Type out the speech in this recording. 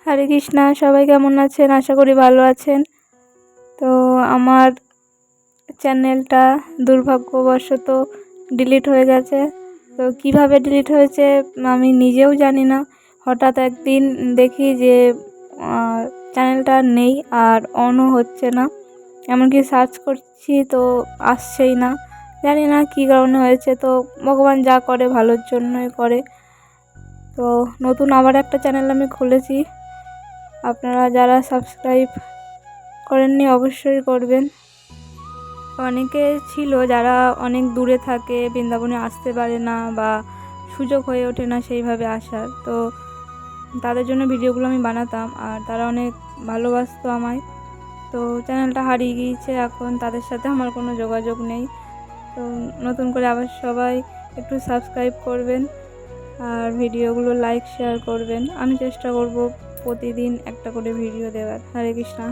হরে কৃষ্ণা, সবাই কেমন আছেন? আশা করি ভালো আছেন। তো আমার চ্যানেলটা দুর্ভাগ্যবশত ডিলিট হয়ে গেছে। তো কিভাবে ডিলিট হয়েছে আমি নিজেও জানি না। হঠাৎ একদিন দেখি যে চ্যানেলটা নেই আর অনও হচ্ছে না। এমনকি সার্চ করছি তো আসছেই না। জানি না কী কারণে হয়েছে। তো ভগবান যা করে ভালোর জন্যই করে। তো নতুন আবার একটা চ্যানেল আমি খুলেছি। আপনারা যারা সাবস্ক্রাইব করেননি অবশ্যই করবেন। অনেকে ছিল যারা অনেক দূরে থাকে, বৃন্দাবনে আসতে পারে না বা সুযোগ হয়ে ওঠে না সেইভাবে আসার। তো তাদের জন্য ভিডিওগুলো আমি বানাতাম আর তারা অনেক ভালোবাসতো আমায়। তো চ্যানেলটা হারিয়ে গিয়েছে, এখন তাদের সাথে আমার কোনো যোগাযোগ নেই। তো নতুন করে আবার সবাই একটু সাবস্ক্রাইব করবেন আর ভিডিওগুলো লাইক শেয়ার করবেন। আমি চেষ্টা করব প্রতিদিন একটা করে ভিডিও দেওয়ার। হরে কৃষ্ণা।